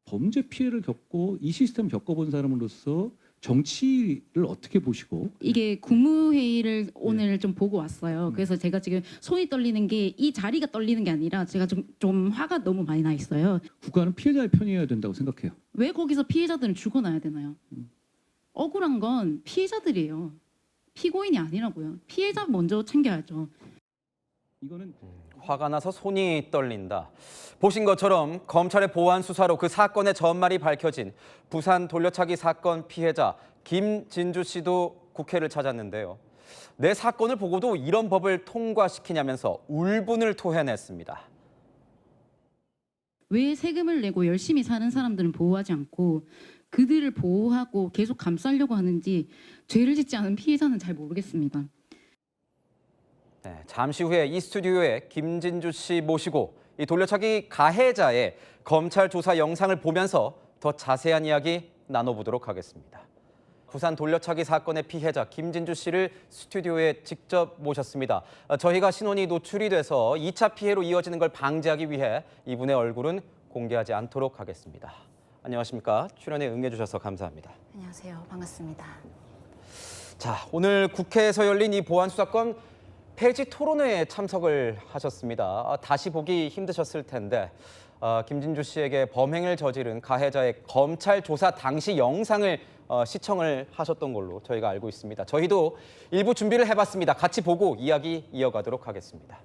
범죄 피해를 겪고 이 시스템을 겪어본 사람으로서 정치를 어떻게 보시고? 이게 국무회의를 오늘 좀 보고 왔어요. 그래서 제가 지금 손이 떨리는 게 이 자리가 떨리는 게 아니라 제가 좀 화가 너무 많이 나 있어요. 국가는 피해자의 편이어야 된다고 생각해요. 왜 거기서 피해자들은 죽어나야 되나요? 억울한 건 피해자들이에요. 피고인이 아니라고요. 피해자 먼저 챙겨야죠. 이거는 화가 나서 손이 떨린다. 보신 것처럼 검찰의 보안 수사로 그 사건의 전말이 밝혀진 부산 돌려차기 사건 피해자 김진주 씨도 국회를 찾았는데요. 내 사건을 보고도 이런 법을 통과시키냐면서 울분을 토해냈습니다. 왜 세금을 내고 열심히 사는 사람들은 보호하지 않고 그들을 보호하고 계속 감싸려고 하는지 죄를 짓지 않은 피해자는 잘 모르겠습니다. 네, 잠시 후에 이 스튜디오에 김진주 씨 모시고 이 돌려차기 가해자의 검찰 조사 영상을 보면서 더 자세한 이야기 나눠보도록 하겠습니다. 부산 돌려차기 사건의 피해자 김진주 씨를 스튜디오에 직접 모셨습니다. 저희가 신원이 노출이 돼서 2차 피해로 이어지는 걸 방지하기 위해 이분의 얼굴은 공개하지 않도록 하겠습니다. 안녕하십니까? 출연에 응해주셔서 감사합니다. 안녕하세요. 반갑습니다. 자, 오늘 국회에서 열린 이 보안 수사권 폐지 토론회에 참석을 하셨습니다. 다시 보기 힘드셨을 텐데 김진주 씨에게 범행을 저지른 가해자의 검찰 조사 당시 영상을 시청을 하셨던 걸로 저희가 알고 있습니다. 저희도 일부 준비를 해봤습니다. 같이 보고 이야기 이어가도록 하겠습니다.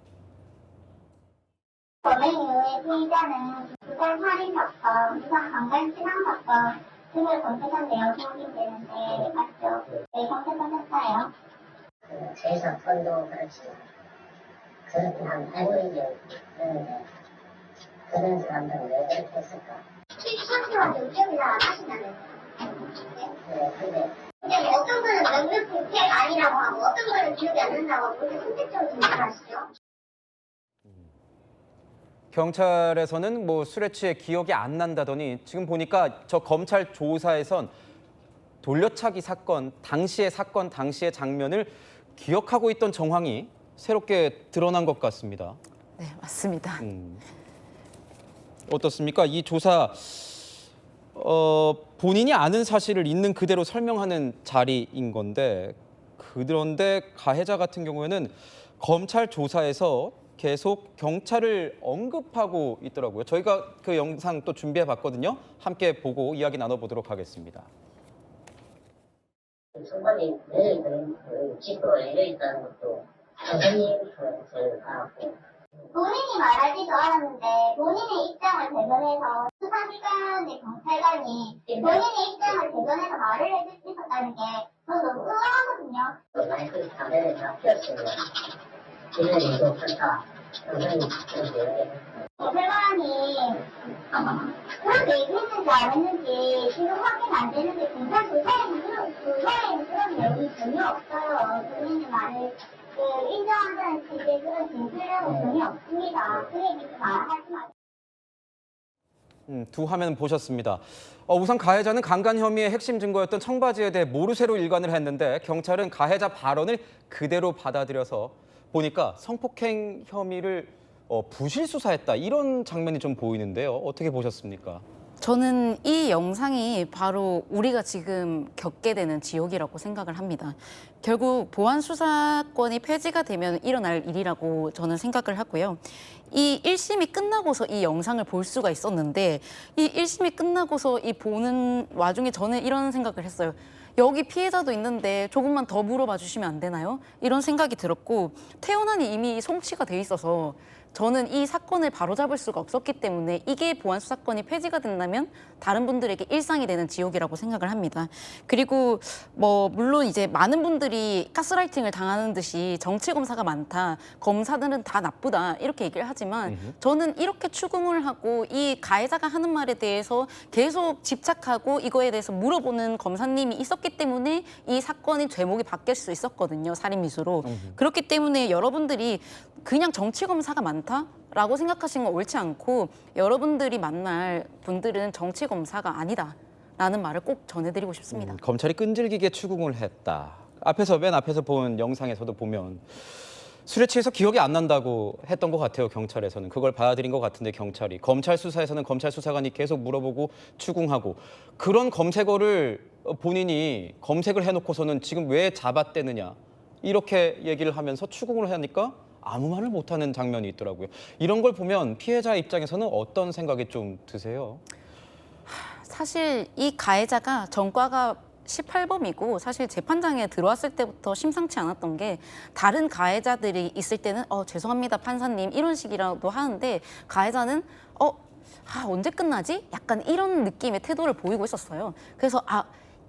범행 이후에 피의자는 부산 살인사건, 부산 강간신앙사건 등을 검색한 내역이 확인되는데 맞죠? 왜 검색하셨어요? 제 사건도 그렇지. 그렇게 알고 있는데 그런 사람들은 왜 그렇게 했을까? 피의 상태와 기억이 잘 안 하신다면서요? 네, 근데 뭐 어떤 거는 명백히 피해가 아니라고 하고 어떤 거는 기억이 안 난다고 그렇게 선택적으로 생각하시죠? 경찰에서는 뭐 술에 취해 기억이 안 난다더니 지금 보니까 저 검찰 조사에선 돌려차기 사건 당시의 장면을 기억하고 있던 정황이 새롭게 드러난 것 같습니다. 네, 맞습니다. 어떻습니까? 이 조사 본인이 아는 사실을 있는 그대로 설명하는 자리인 건데 그런데 가해자 같은 경우에는 검찰 조사에서 계속 경찰을 언급하고 있더라고요. 저희가 그 영상 또 준비해 봤거든요. 함께 보고 이야기 나눠보도록 하겠습니다. 선관위 내려있던 직도가 내려있다는 것도 선생님부터 제일 알았고 본인이 말하지도 않았는데 본인의 입장을 대변해서 수사기관의 경찰관이 본인의 입장을 대변해서 말을 해주셨다는 게 저는 너무 의아하거든요. 마이크를 담배를 잡혔으면 기능이 좋다. 선생님 그렇게 경찰관이 그렇게 얘기했는지 안 했는지 지금 확인 안 되는데 경찰 조사에는 그런 내용이 전혀 없어요. 본인의 말을 인정한다는 식의 그런 진술력은 전혀 없습니다. 그 얘기 좀 하지 마세요. 두 화면 보셨습니다. 우선 가해자는 강간 혐의의 핵심 증거였던 청바지에 대해 모르쇠로 일관을 했는데 경찰은 가해자 발언을 그대로 받아들여서 보니까 성폭행 혐의를 부실 수사했다 이런 장면이 좀 보이는데요. 어떻게 보셨습니까? 저는 이 영상이 바로 우리가 지금 겪게 되는 지옥이라고 생각을 합니다. 결국 보안 수사권이 폐지가 되면 일어날 일이라고 저는 생각을 하고요. 이 1심이 끝나고서 이 영상을 볼 수가 있었는데 이 1심이 끝나고서 이 보는 와중에 저는 이런 생각을 했어요. 여기 피해자도 있는데 조금만 더 물어봐 주시면 안 되나요? 이런 생각이 들었고 태어난이 이미 송치가 돼 있어서 저는 이 사건을 바로잡을 수가 없었기 때문에 이게 보안 수사권이 폐지가 된다면 다른 분들에게 일상이 되는 지옥이라고 생각을 합니다. 그리고 뭐 물론 이제 많은 분들이 가스라이팅을 당하는 듯이 정치 검사가 많다, 검사들은 다 나쁘다 이렇게 얘기를 하지만 저는 이렇게 추궁을 하고 이 가해자가 하는 말에 대해서 계속 집착하고 이거에 대해서 물어보는 검사님이 있었기 때문에 이 사건의 제목이 바뀔 수 있었거든요. 살인미수로. 그렇기 때문에 여러분들이 그냥 정치 검사가 많다라고 생각하시는 건 옳지 않고 여러분들이 만날 분들은 정치 검사가 아니다라는 말을 꼭 전해드리고 싶습니다. 검찰이 끈질기게 추궁을 했다. 맨 앞에서 본 영상에서도 보면 술에 취해서 기억이 안 난다고 했던 것 같아요, 경찰에서는. 그걸 받아들인 것 같은데 경찰이. 검찰 수사에서는 검찰 수사관이 계속 물어보고 추궁하고 그런 검색어를 본인이 검색을 해놓고서는 지금 왜 잡았대느냐 이렇게 얘기를 하면서 추궁을 하니까 아무 말을 못하는 장면이 있더라고요. 이런 걸 보면 피해자 입장에서는 어떤 생각이 좀 드세요? 사실 이 가해자가 전과가 18범이고 사실 재판장에 들어왔을 때부터 심상치 않았던 게 다른 가해자들이 있을 때는 죄송합니다 판사님 이런 식이라도 하는데 가해자는 언제 끝나지? 약간 이런 느낌의 태도를 보이고 있었어요. 그래서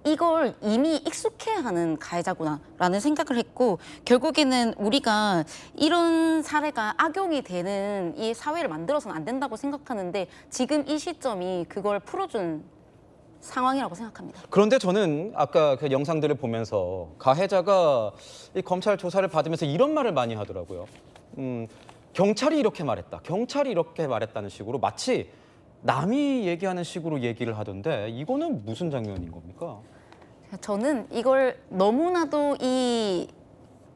이걸 이미 익숙해하는 가해자구나라는 생각을 했고 결국에는 우리가 이런 사례가 악용이 되는 이 사회를 만들어서는 안 된다고 생각하는데 지금 이 시점이 그걸 풀어준 상황이라고 생각합니다. 그런데 저는 아까 그 영상들을 보면서 가해자가 이 검찰 조사를 받으면서 이런 말을 많이 하더라고요. 경찰이 이렇게 말했다. 경찰이 이렇게 말했다는 식으로 마치 남이 얘기하는 식으로 얘기를 하던데 이거는 무슨 장면인 겁니까? 저는 이걸 너무나도 이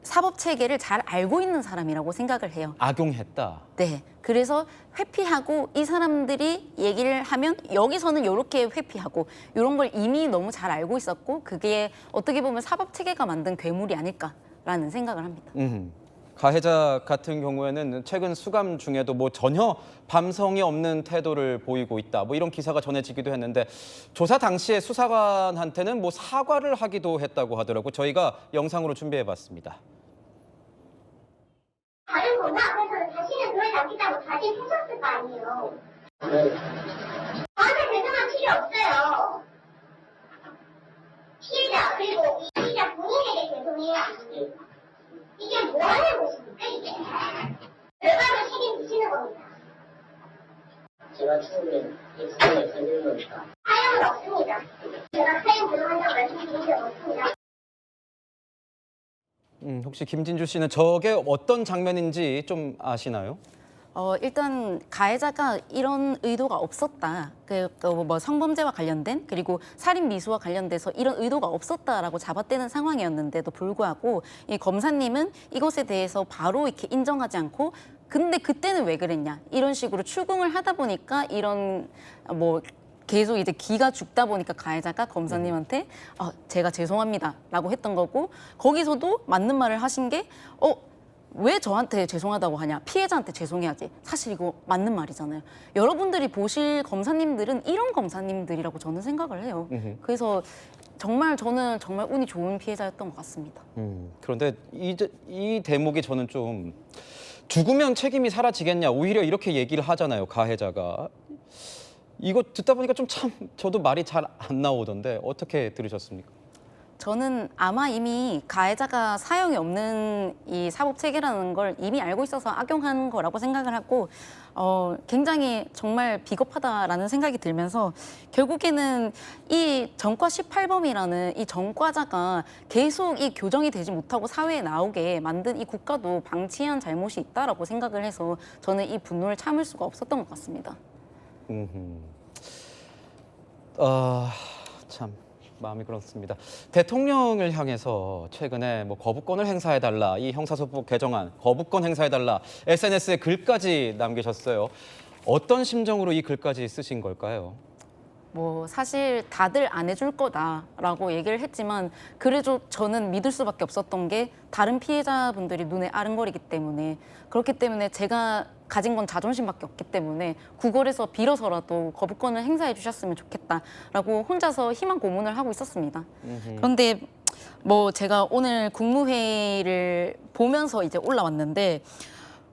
사법 체계를 잘 알고 있는 사람이라고 생각을 해요. 악용했다. 네. 그래서 회피하고 이 사람들이 얘기를 하면 여기서는 이렇게 회피하고 이런 걸 이미 너무 잘 알고 있었고 그게 어떻게 보면 사법 체계가 만든 괴물이 아닐까라는 생각을 합니다. 가해자 같은 경우에는 최근 수감 중에도 뭐 전혀 밤성이 없는 태도를 보이고 있다. 뭐 이런 기사가 전해지기도 했는데 조사 당시에 수사관한테는 뭐 사과를 하기도 했다고 하더라고요. 저희가 영상으로 준비해봤습니다. 다른 검사 앞에서는 자신은 그러지 않겠다고 자진하셨을 거 아니에요. 저한테 죄송한 필요 없어요. 피해자 그리고 이 피해자 본인에게 죄송해야지. 이게 뭐 하는 것입니까 이게? 결과를 책임지시는 겁니다. 제가 추후에 익숙하게 견디는 거니까. 사용은 없습니다. 제가 사용 불능한다고 말씀드린 적 없습니다. 혹시 김진주 씨는 저게 어떤 장면인지 좀 아시나요? 일단 가해자가 이런 의도가 없었다. 뭐 성범죄와 관련된 그리고 살인 미수와 관련돼서 이런 의도가 없었다라고 잡아떼는 상황이었는데도 불구하고 이 검사님은 이것에 대해서 바로 이렇게 인정하지 않고 근데 그때는 왜 그랬냐 이런 식으로 추궁을 하다 보니까 이런 뭐 계속 이제 기가 죽다 보니까 가해자가 검사님한테 제가 죄송합니다라고 했던 거고 거기서도 맞는 말을 하신 게 왜 저한테 죄송하다고 하냐 정치자한테 죄송해야지. 사실 이거 맞는 말이잖아요. 여러분들이 보실 검사님들은 이런 검사님들이라고 저는 생각을 해요. 그래서 저는 정말 운이 좋은 피해자였던 것 같습니다. 그런데 이 대목이 저는 좀 죽으면 책임이 사라지겠냐 오히려 이렇게 얘기를 하잖아요. 가해자가. 이거 듣다 보니까 좀 참 저도 말이 잘 안 나오던데 어떻게 들으셨습니까? 저는 아마 이미 가해자가 사형이 없는 이 사법 체계라는 걸 이미 알고 있어서 악용한 거라고 생각을 하고 굉장히 정말 비겁하다라는 생각이 들면서 결국에는 이 전과 18범이라는 이 전과자가 계속 이 교정이 되지 못하고 사회에 나오게 만든 이 국가도 방치한 잘못이 있다라고 생각을 해서 저는 이 분노를 참을 수가 없었던 것 같습니다. 참 마음이 그렇습니다. 대통령을 향해서 최근에 뭐 거부권을 행사해달라 이 형사소법 개정안 거부권 행사해달라 SNS에 글까지 남기셨어요. 어떤 심정으로 이 글까지 쓰신 걸까요? 뭐 사실 다들 안 해줄 거다라고 얘기를 했지만 그래도 저는 믿을 수밖에 없었던 게 다른 피해자분들이 눈에 아른거리기 때문에 그렇기 때문에 제가 가진 건 자존심밖에 없기 때문에 구걸해서 빌어서라도 거부권을 행사해 주셨으면 좋겠다라고 혼자서 희망 고문을 하고 있었습니다. 그런데 뭐 제가 오늘 국무회의를 보면서 이제 올라왔는데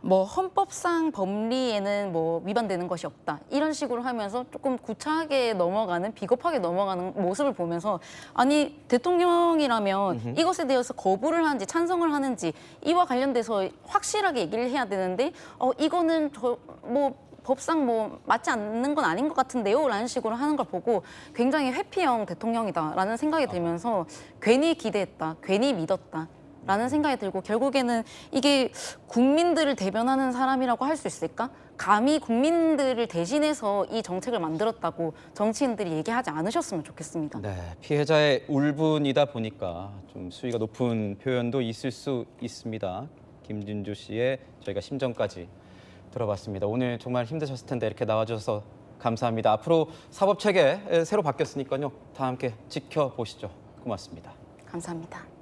뭐 헌법상 법리에는 뭐 위반되는 것이 없다 이런 식으로 하면서 조금 구차하게 넘어가는 비겁하게 넘어가는 모습을 보면서 아니 대통령이라면 이것에 대해서 거부를 하는지 찬성을 하는지 이와 관련돼서 확실하게 얘기를 해야 되는데 이거는 뭐 법상 뭐 맞지 않는 건 아닌 것 같은데요 라는 식으로 하는 걸 보고 굉장히 회피형 대통령이다라는 생각이 들면서 괜히 기대했다 괜히 믿었다 라는 생각이 들고 결국에는 이게 국민들을 대변하는 사람이라고 할 수 있을까? 감히 국민들을 대신해서 이 정책을 만들었다고 정치인들이 얘기하지 않으셨으면 좋겠습니다. 네, 피해자의 울분이다 보니까 좀 수위가 높은 표현도 있을 수 있습니다. 김진주 씨의 저희가 심정까지 들어봤습니다. 오늘 정말 힘드셨을 텐데 이렇게 나와주셔서 감사합니다. 앞으로 사법 체계 새로 바뀌었으니까요. 다 함께 지켜보시죠. 고맙습니다. 감사합니다.